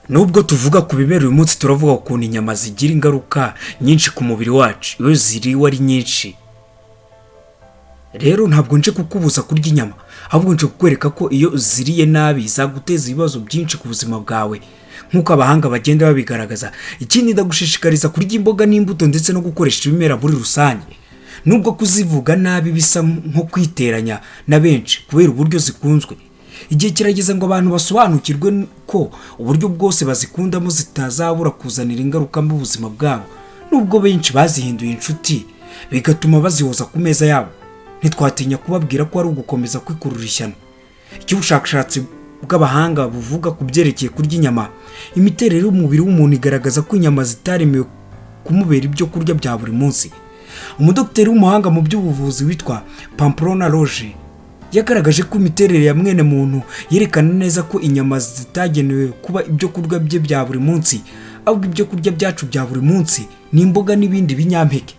Nubwo tuvuga ku bimera uyu munsi turavuga ukuntu inyama zigira ingaruka nyinshi ku mubiri wacu iyo ziriwe ari nyinshi. Rero ntabwo nje kukubuza kurya inyama, ahubwo nje kukwereka ko iyo ziriye nabi zaguteza ibibazo byinshi ku buzima bwawe nk'uko abahanga bagenda babigaragaza. Ikindi ndagushishikariza kurya imboga n'imbuto ndetse no gukoresha ibimera muri rusange, nubwo kuzivuga nabi bisa nko kwiteranya na benshi kubera uburyo zikunzwe. Igihe kirageze ngo abantu basobanukirwe ko uburyo bwose bazikundamo zitazabura kuzanira ingaruka mu buzima bwabo, nubwo benshi bazihinduye inshuti bigatuma bazihoza ku meza yabo. Ntitwatinya kubabwira ko ari ugukomeza kwikurura ishyano. Icy'ubushakashatsi bw'abahanga buvuga ku byerekeye kurya inyama, imiterere y'umubiri w'umuntu igaragaza ko inyama zitaremewe kumubera ibyo kurya bya buri munsi. Umudokiteri w'umuhanga mu by'ubuvuzi witwa Pamplona Roger yagaragaje ko imiterere ya mwene muntu yerekana neza ko inyama zitagenewe kuba ibyo kurya bye bya buri munsi, ahubwo ibyo kurya byacu bya buri munsi ni imboga n'ibindi binyampeke.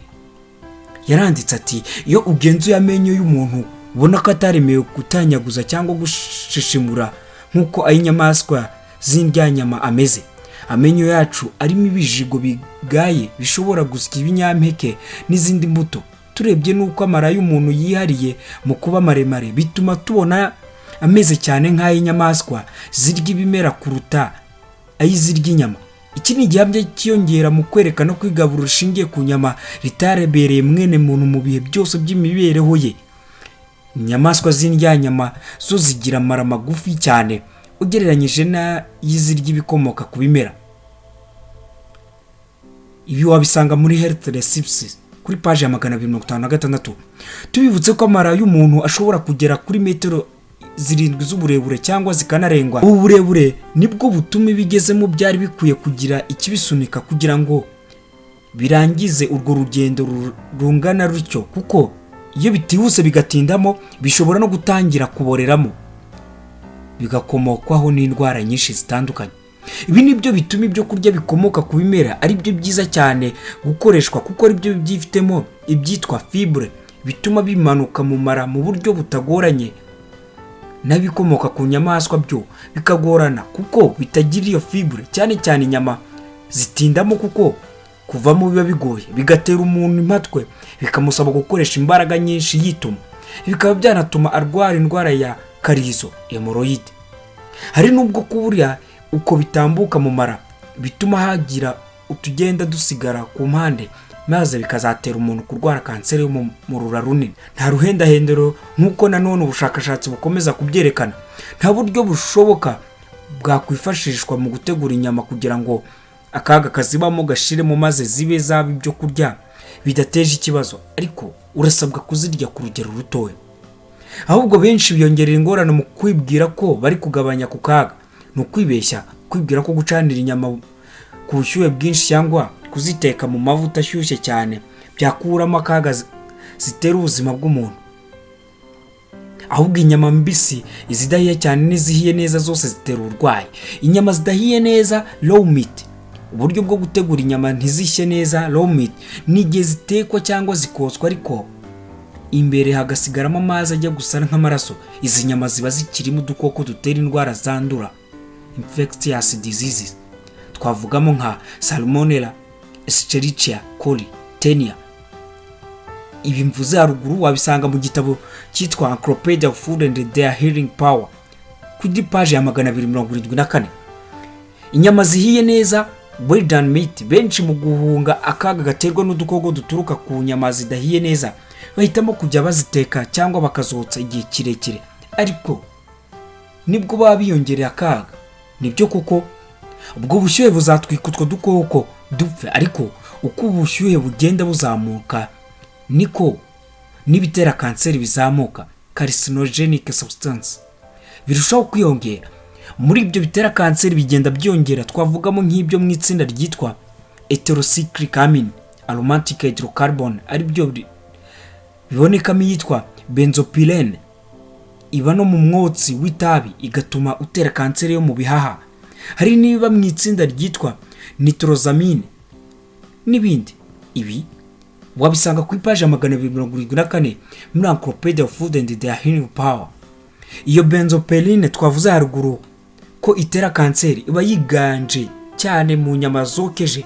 Yaranditse ati, iyo ugenzuye amenyo y'umuntu ubona ko ataremewe gutanyaguza cyangwa gushishimura nk'uko ay'inyamaswa z'indyanyama ameze. Amenyo yacu arimo ibijigo bigaye bishobora gusya ibinyampeke n'izindi mbuto. Turebye nuko amara y'umuntu yihariye mu kuba maremare, bituma tubona ameze cyane nk'ay'inyamaswa zirya ibimera kuruta ay'izirya inyama. Iki ni igihamya cyiyongera mu kwerekana ko igaburo rishingiye ku nyama ritarebereye mwene muntu mu bihe byose by'imibereho ye. Inyamaswa z'indyanyama zo zigira amara magufi cyane ugereranyije n'ay'izirya ibikomoka ku bimera. Ibi wabisanga muri Health Recipes kuri page ya 256. Tubibutse ko amara y'umuntu ashobora kugera kuri metero 7 z'uburebure cyangwa zikanarengwa. Ubu burebure nibwo butuma ibigezemo byari bikwiye kugira ikibisunika kugira ngo birangize urwo rugendo rungana rutyo, kuko iyo bitihuse bigatindamo bishobora no gutangira kuboreramo bigakomokwaho n'indwara nyinshi zitandukanye. Ibi nibyo bituma ibyo kurya bikomoka ku bimera ari byo byiza cyane gukoreshwa, kuko ari byo byifitemo ibyitwa fibre bituma bimanuka mu mara mu buryo butagoranye. N'abikomoka ku nyamaswa byo bikagorana kuko bitagira iyo fibre, cyane cyane inyama zitindamo kuko kuvamo biba bigoye, bigatera umuntu impatwe, bikamusaba gukoresha imbaraga nyinshi yituma, bikaba byanatuma arwara indwara ya karizo hemorrhoid. Hari nubwo kuburya uko bitambuka mu mara bituma hagira utugenda dusigara ku mpande, maze bikazatera umuntu kurwara kanseri yo mu rura runini. Nta ruhendahendero nk'uko nanone ubushakashatsi bukomeza kubyerekana. Nta buryo bushoboka bwakwifashishwa mu gutegura inyama kugira ngo akaga kazibamo gashiremo maze zibe zaba ibyo kurya bidateje ikibazo, ariko urasabwa kuzirya ku rugero rutoya. Ahubwo benshi biyongerera ingorane mu kwibwira ko bari kugabanya ku kaga. Ni ukwibeshya kwibwira ko gucanira inyama ku bushyuhe bwinshi cyangwa kuziteka mu mavuta ashyushye cyane byakuramo akaga zitera ubuzima bw'umuntu. Ahubwo inyama mbisi, izidahiye cyane n'izihiye neza zose zitera uburwayi. Inyama zidahiye neza raw meat, uburyo bwo gutegura inyama ntizishye neza raw meat ni igihe zitekwa cyangwa zikotswa ariko imbere hagasigaramo amazi ajya gusa nk'amaraso. Izi nyama ziba zikirimo udukoko dutera indwara zandura, infectious diseases, twavugamo nka salmonella, escherichia coli, tenia. Ibi mvuze haruguru wabisanga mu gitabo cyitwa Encyclopedia of Food and Their Healing Power kuri page ya 274. Inyama zihiye neza, well done meat, benshi mu guhunga akaga gaterwa n'udukoko duturuka ku nyama zidahiye neza bahitamo kujya baziteka cyangwa bakazotsa igihe kirekire, ariko nibwo baba biyongereye akaga. Nibyo kuko ubwo bushyuhe buzatwika utwo dukoko dupfe, ariko uko ubushyuhe bugenda buzamuka niko n'ibitera kanseri bizamuka, carcinogenic substance, birushaho kwiyongera. Muri ibyo bitera kanseri bigenda byongera twavugamo nk'ibyo mu itsinda ryitwa heterocyclic amine aromatic hydrocarbon, ari byo bibonekamo yitwa benzopyrene. Iba no mu mwotsi w'itabi igatuma utera kanseri yo mu bihaha. Hari niba mu itsinda ryitwa nitrosamine n'ibindi. Ibi wabisanga ku page ya 274 muri Encyclopedia of Food and Their Healing Power. Iyo benzopyrene twavuze haruguru ko itera kanseri iba yiganje cyane mu nyama zokeje,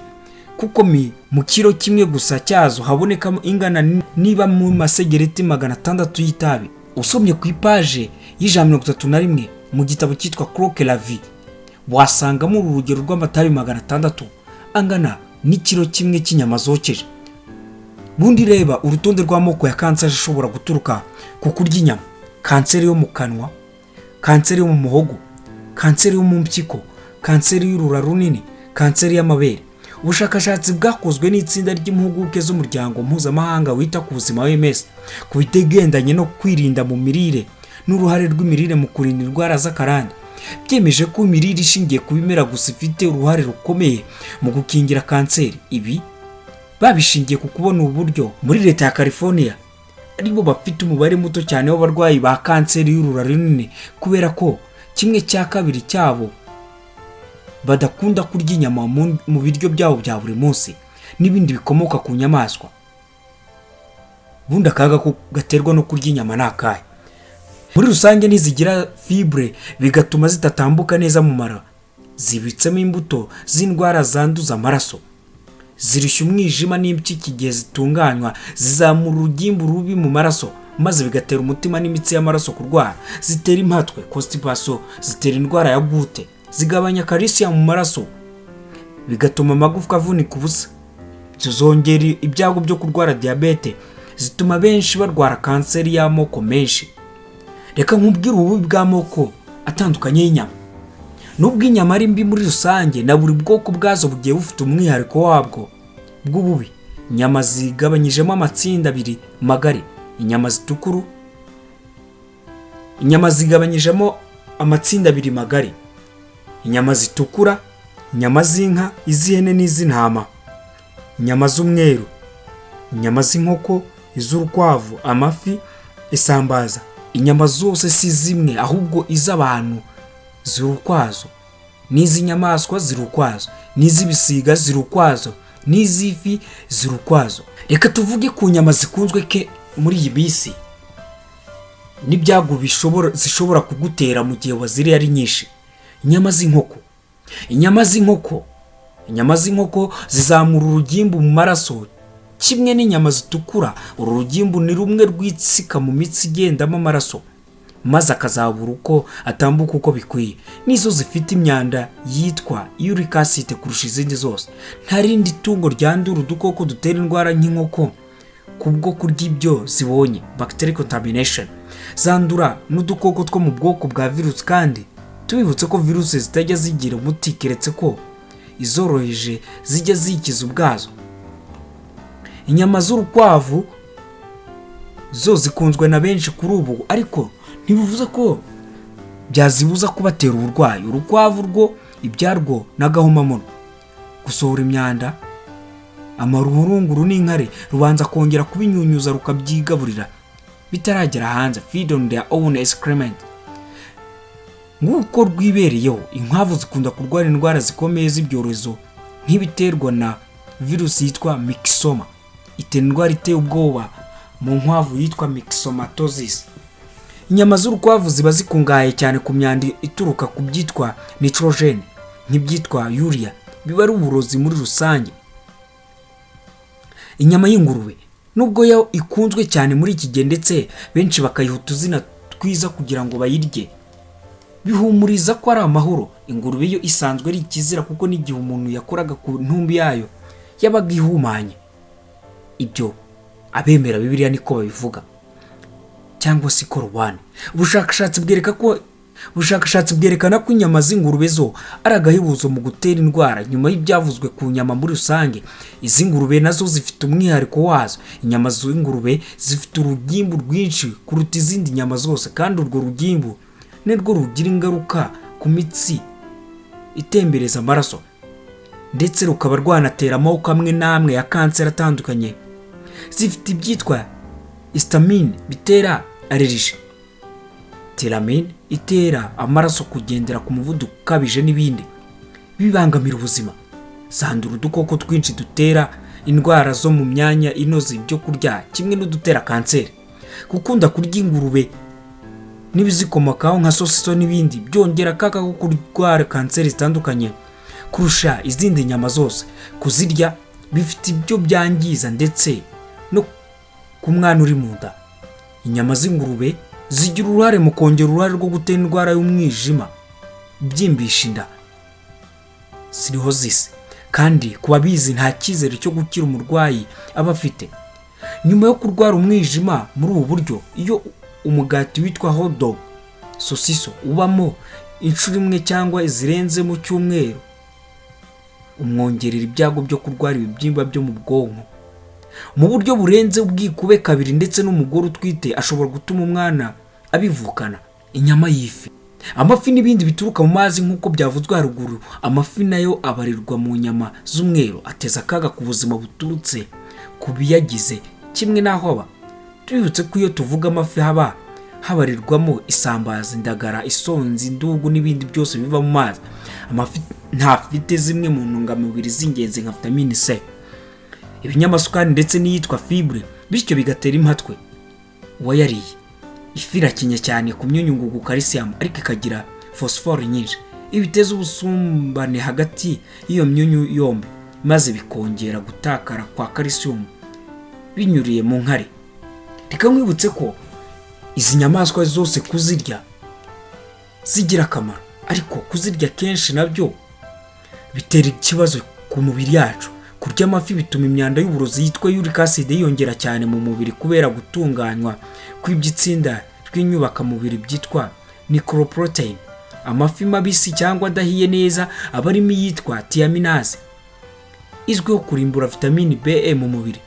kuko mu kiro kimwe gusa cyazo habonekamo ingana niba mu masegereti 600 y'itabi. Usomye ku ipaje y'131 mu gitabo cyitwa Croque la vie wasangamo urugero rw'amatabi 600 angana n'ikiro kimwe cy'inyama zokeje. Bundi reba urutonde rw'amoko ya kanseri ashobora guturuka ku kurya inyama: kanseri yo mu kanwa, kanseri yo mu muhogo, kanseri yo mu mpyiko, kanseri y'urura runini, kanseri y'amabere. Ubushakashatsi bwakozwe n'itsinda ry'impuguke z'umuryango mpuzamahanga wita ku buzima OMS ku bitegendanye no kwirinda mu mirire n'uruhare rw'imirire mu kurinda indwara z'akarande byemeje ko imirire ishingiye ku bimera gusa ifite uruhare rukomeye mu gukingira kanseri. Ibi babishingiye ku kubona uburyo muri leta ya California aribo bafite umubare muto cyane w'abarwayi ba kanseri y'urura runini, kubera ko 1/2 cyabo badakunda kurya inyama mu biryo byabo bya buri munsi n'ibindi bikomoka ku nyamaswa. Bundi akaga ko gaterwa no kurya inyama nakaye. Muri rusange nizigira fibre bigatuma zitatambuka neza mu mara, zibitsemo imbuto z'indwara zanduza amaraso, zirisha umwijima n'impyiko igihe zitunganywa, zizamura urugimbu rubi mu maraso maze bigatera umutima n'imitsi y'amaraso kurwara, zitera impatwe constipation, zitera indwara ya gute, zigabanya calcium mu maraso bigatuma amagufwa avunika ubusa, zongera ibyago byo kurwara diabete, zituma benshi barwara kanseri y'amoko menshi. Reka nkubwire ububi bw'amoko atandukanye y'inyama. Nubwo inyama ari mbi muri rusange, na buri bwoko bwazo bugiye bufite umwihariko wabwo bw'ububi. Inyama zigabanyijemo amatsinda 2 magari: inyama zitukuru. Inyama zigabanyijemo amatsinda 2 magari: inyama zitukura, inyama z'inka, iz'ihene n'iz'intama, inyama z'umweru, inyama z'inkoko, iz'urukwavu, amafi, isambaza. Inyama zose si zimwe, ahubwo iz'abantu zirukwazo, n'iz'inyamaswa zirukwazo, n'iz'ibisiga zirukwazo, n'iz'ifi zirukwazo. Reka tuvuge ku nyama zikunzwe ke muri iyi bisi n'ibyago zishobora kugutera mu gihe waziriye ari nyinshi. Inyama z'inkoko. Inyama z'inkoko zizamura urugimbu mu maraso kimwe n'inyama zitukura. Uru rugimbu ni rumwe rwitsika mu mitsi igendamo amaraso maze akazabura uko atambuka uko bikwiye. Nizo zifite imyanda yitwa uric acid kurusha izindi zose. Nta rindi tungo ryandura udukoko dutera indwara nk'inkoko kubwo kurya ibyo zibonye, bacterial contamination. Zandura n'udukoko two mu bwoko bwa virusi, kandi tubibutse ko virusi zitajya zigira umuti keretse ko izoroheje zijya zikiza ubwazo. Inyama z'urukwavu zo zikunzwe na benshi kuri ubu, ariko ntibivuze ko byazibuza kubatera uburwayi. Urukwavu rwo ibyarwo n'agahomamunwa, gusohora imyanda, amaruhurunguru n'inkari rubanza kongera kubinyunyuza rukabyigaburira bitaragera hanze, feed on their own excrement. Nguko rwibereyeho. Inkwavu zikunda kurwara indwara zikomeye z'ibyorezo nk'ibiterwa na virusi yitwa myxoma. Itera indwara iteye ubwoba mu nkwavu yitwa myxomatosis. Inyama z'urukwavu ziba zikungahaye cyane ku myanda ituruka ku byitwa nitrogen nk'ibyitwa urea, biba ari uburozi muri rusange. Inyama y'ingurube, nubwo yo ikunzwe cyane muri iki gihe ndetse benshi bakayiha utuzina twiza kugira ngo bayirye, bihumuriza ko ari amahoro. Ingurube yo isanzwe ari ikizira, kuko n'igihe umuntu yakoraga ku ntumbi yayo yabaga ihumanye. Ibyo abemera Bibiliya niko babivuga, cyangwa se Korowani. Ubushakashatsi bwerekana ko inyama z'ingurube zo ari agahebuzo mu gutera indwara. Nyuma y'ibyavuzwe ku nyama muri rusange, izi ngurube nazo zifite umwihariko wazo. Inyama z'ingurube zifite urugimbu rwinshi kuruta izindi nyama zose, kandi urwo rugimbu nirwo rugira ingaruka ku mitsi itembereza amaraso, ndetse rukaba rwanatera amoko amwe n'amwe ya kanseri atandukanye. Zifite ibyitwa histamine bitera allergie, telamine itera amaraso kugendera ku muvuduko ukabije n'ibindi bibangamira ubuzima. Zandura udukoko twinshi dutera indwara zo mu myanya inoze ibyo kurya, kimwe n'udutera kanseri. Gukunda kurya ingurube n'ibizikomokaho nka sosiso n'ibindi byongera akaga ko kurwara kanseri zitandukanye kurusha izindi nyama zose. Kuzirya bifite ibyo byangiza ndetse no ku mwana uri mu nda. Inyama z'ingurube zigira uruhare mu kongera uruhare rwo gutera indwara y'umwijima, byimbisha inda ziriho zise, kandi kuba bizi nta cyizere cyo gukira umurwayi aba afite. Nyuma yo kurwara umwijima muri ubu buryo, iyo umugati witwa hot dog sosiso ubamo inshuro imwe cyangwa zirenze mu cyumweru, umwongerera ibyago byo kurwara ibibyimba byo mu bwonko mu buryo burenze ubwikube kabiri, ndetse n'umugore utwite ashobora gutuma umwana abivukana. Inyama y'ifi, amafi n'ibindi bituruka mu mazi nk'uko byavuzwe haruguru, amafi nayo abarirwa mu nyama z'umweru, ateza akaga ku buzima buturutse ku biyagize kimwe n'aho aba. Tubibutse ko iyo tuvuga amafi habarirwamo isambaza, indagara, isonzi, indugu n'ibindi byose biva mu mazi. Amafi ntafite zimwe mu ntungamubiri z'ingenzi nka vitamine C, ibinyamasukari ndetse n'iyitwa fibre, bityo bigatera impatwe uwayariye. Ifi irakinya cyane ku myunyungugu calcium, ariko ikagira phosphore nyinshi. Ibi biteza ubusumbane hagati y'iyo myunyu yombi, maze bikongera gutakara kwa calcium binyuriye mu nkari. Reka mwibutse ko izi nyamaswa zose kuzirya zigira akamaro, ariko kuzirya kenshi nabyo bitera ikibazo ku mubiri yacu. Kurya amafi bituma imyanda y'uburozi yitwa uric acid yiyongera cyane mu mubiri kubera gutunganywa kw'ibyitsinda rw'inyubakamubiri byitwa nicoprotein. Amafi mabisi cyangwa adahiye neza aba arimo iyitwa thiaminase izwiho kurimbura vitamini B mu mubiri.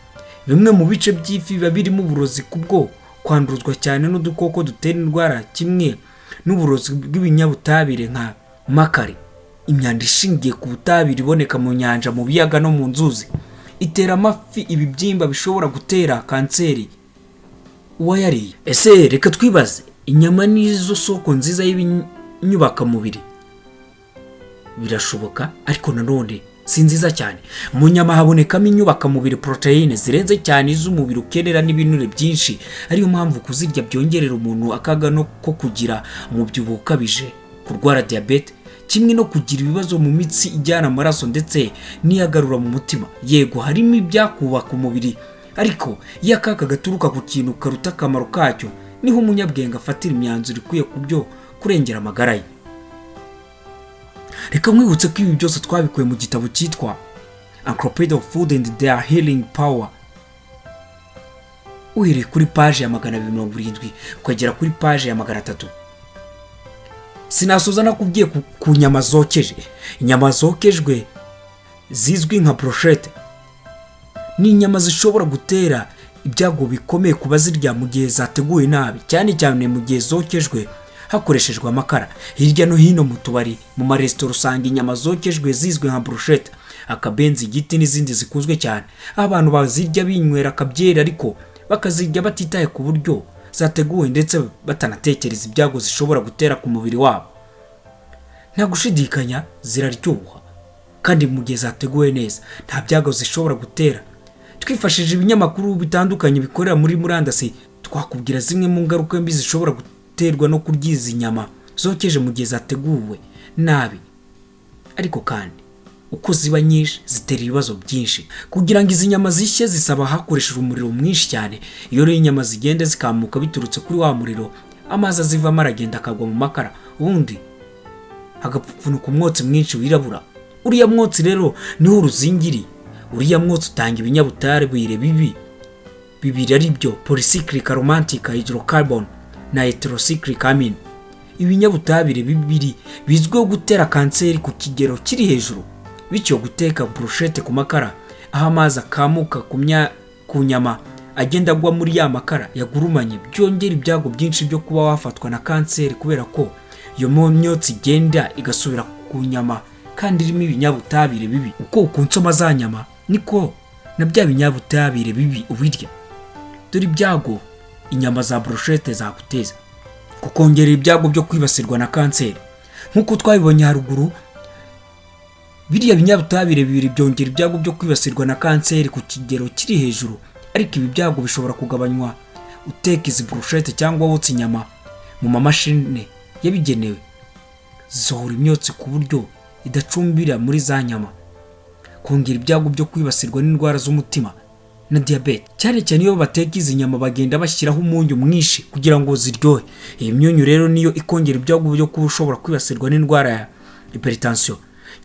Bimwe mu bice by'ifi biba birimo uburozi kubwo kwanduzwa cyane n'udukoko dutera indwara, kimwe n'uburozi bw'ibinyabutabire nka makari. Imyanda ishingiye ku butabire iboneka mu nyanja, mu biyaga no mu nzuzi itera amafi ibibyimba bishobora gutera kanseri uwayariye. Ese reka twibaze, inyama nizo soko nziza y'ibinyubakamubiri? Birashoboka, ariko nanone si nziza cyane. Mu nyama habonekamo inyubakamubiri proteine zirenze cyane iz'umubiri ukenera n'ibinure byinshi, ariyo mpamvu kuzirya byongerera umuntu akaga no ko kugira umubyibuho ukabije, kurwara diabete, kimwe no kugira ibibazo mu mitsi ijyana amaraso ndetse n'iyagarura mu mutima. Yego harimo ibyakubaka umubiri, ariko iyo akaga gaturuka ku kintu karuta akamaro kacyo, niho umunyabwenge afatira imyanzuro ikwiye ku byo kurengera amagara ye. Reka mwibutse ko ibi byose twabikuye mu gitabo cyitwa Encyclopedia of Food and Their Healing Power, uhereye kuri paje ya 270 ukagera kuri paje ya 300. Sinasoza nakubwiye ku nyama zokeje. Inyama zokejwe zizwi nka brochette ni inyama zishobora gutera ibyago bikomeye ku bazirya mu gihe zateguwe nabi, cyane cyane mu gihe zokejwe hakoreshejwe amakara. Hirya no hino mu tubari, mu maresitora usanga inyama zokejwe zizwi nka brochette, akabenzi, igiti n'izindi zikuzwe cyane. Abantu bazirya binywera akabyera, ariko bakazirya batitaye ku buryo zateguwe ndetse batanatekereza ibyago zishobora gutera ku mubiri wabo. Nta gushidikanya ziraryoha, kandi mu gihe zateguwe neza nta byago zishobora gutera. Twifashishije ibinyamakuru bitandukanye bikorera muri murandasi, twakubwira zimwe mu ngaruka mbi zishobora guterwa no kurya izi nyama zokeje mu gihe zateguwe nabi. Ariko kandi uko ziba nyinshi zitera ibibazo byinshi. Kugira ngo izi nyama zishye zisaba hakoreshejwe umuriro mwinshi cyane. Iyo rero inyama zigenda zikamuka biturutse kuri wa muriro, amazi azivamo aragenda akagwa mu makara, ubundi hagapfunuka umwotsi mwinshi wirabura. Uriya mwotsi rero niho uruzingiri. Uriya mwotsi utanga ibinyabutabire bibiri ari byo polycyclic aromatic hydrocarbon na heterocyclic amine. Ibinyabutabire bibiri bizwiho gutera kanseri ku kigero kiri hejuru. Bityo guteka brochette ku makara, aho amazi akamuka ku nyama agenda agwa muri ya makara yagurumanye, byongera ibyago byinshi byo kuba wafatwa na kanseri, kubera ko iyo myotsi igenda igasubira ku nyama kandi irimo ibinyabutabire bibi. Uko ukonsoma za nyama niko na bya binyabutabire bibi ubirya. Dore ibyago inyama za brochette zaguteza: kukongera ibyago byo kwibasirwa na kanseri. Nkuko twabibonye haruguru, biriya binyabutabire bibiri byongera ibyago byo kwibasirwa na kanseri ku kigero kiri hejuru, ariko ibi byago bishobora kugabanywa uteka izi brochette cyangwa wotsa inyama mu mamashini yabigenewe, zisohora imyotsi ku buryo idacumbira muri za nyama, kongera ibyago byo kwibasirwa n'indwara z'umutima na diyabete. Cyane cyane iyo bateka izi nyama bagenda bashyiraho umunyu mwinshi kugira ngo ziryohe. Iyi myunyu rero niyo ikongera ibyago byo kuba ushobora kwibasirwa n'indwara ya hypertension.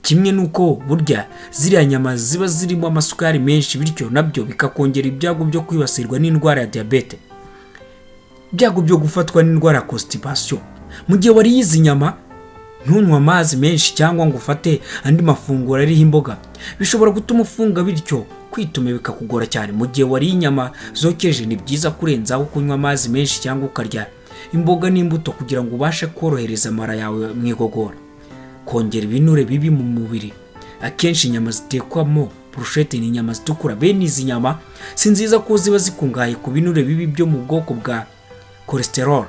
Kimwe nuko burya ziriya nyama ziba zirimo amasukari menshi, bityo nabyo bikakongera ibyago byo kwibasirwa n'indwara ya diyabete, ibyago byo gufatwa n'indwara ya constipation. Mu gihe wariye izi nyama ntunywa amazi menshi cyangwa ngo ufate andi mafunguro ariho imboga, bishobora gutuma ufunga, bityo kwituma bikakugora cyane. Mu gihe wariye inyama zokeje ni byiza kurenzaho kunywa amazi menshi cyangwa ukarya imboga n'imbuto kugira ngo ubashe korohereza amara yawe mu igogora. Kongera ibinure bibi mu mubiri. Akenshi inyama zitekwamo brushette ni inyama zitukura. Bene izi nyama si nziza ko ziba zikungahaye ku binure bibi byo mu bwoko bwa cholesterol,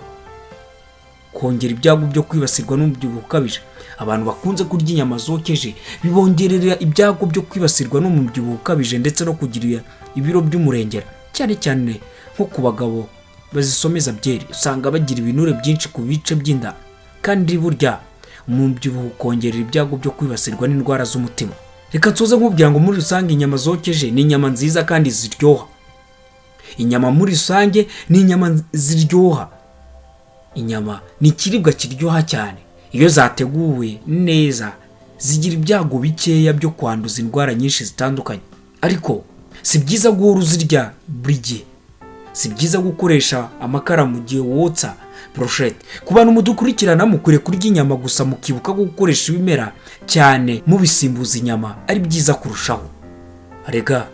kongera ibyago byo kwibasirwa n'umubyibuho ukabije. Abantu bakunze kurya inyama zokeje bibongerera ibyago byo kwibasirwa n'umubyibuho ukabije ndetse no kugira ibiro by'umurengera, cyane cyane nko ku bagabo bazisomeza byeri. Usanga bagira ibinure byinshi ku bice by'inda, kandi burya umubyibuho ukongerera ibyago byo kwibasirwa n'indwara z'umutima. Reka tuze nkubwira ngo muri rusange inyama zokeje ni inyama nziza kandi ziryoha. Inyama muri rusange ni inyama ziryoha. Inyama ni ikiribwa kiryoha cyane. Iyo zateguwe neza zigira ibyago bikeya byo kwanduza indwara nyinshi zitandukanye. Ariko si byiza guhora uzirya buri gihe. Si byiza gukoresha amakara mu gihe wotsa brushette. Ku bantu mudukurikirana mukwiye kurya inyama gusa mukibuka gukoresha ibimera cyane mubisimbuza inyama ari byiza kurushaho. Arega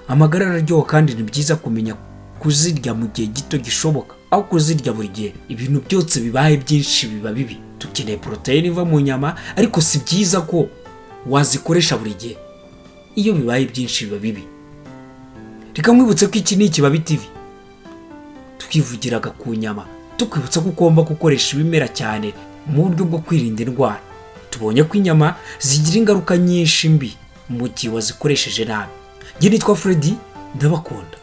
amagara araryoha kandi ni byiza kumenya kuzirya mu gihe gito gishoboka aho kuzirya buri gihe. Ibintu byose bibaye byinshi biba bibi. Tukeneye protein iva mu nyama, ariko si byiza ko wazikoresha buri gihe. Iyo bibaye byinshi biba bibi. Reka mwibutse ko iki ni Ikibabi TV, tukivugiraga ku nyama, tukwibutsa ko ugomba gukoresha ibimera cyane mu buryo bwo kwirinda indwara. Tubonye ko inyama zigira ingaruka nyinshi mbi mu gihe wazikoresheje nabi. Njye nitwa Freddy, ndabakunda.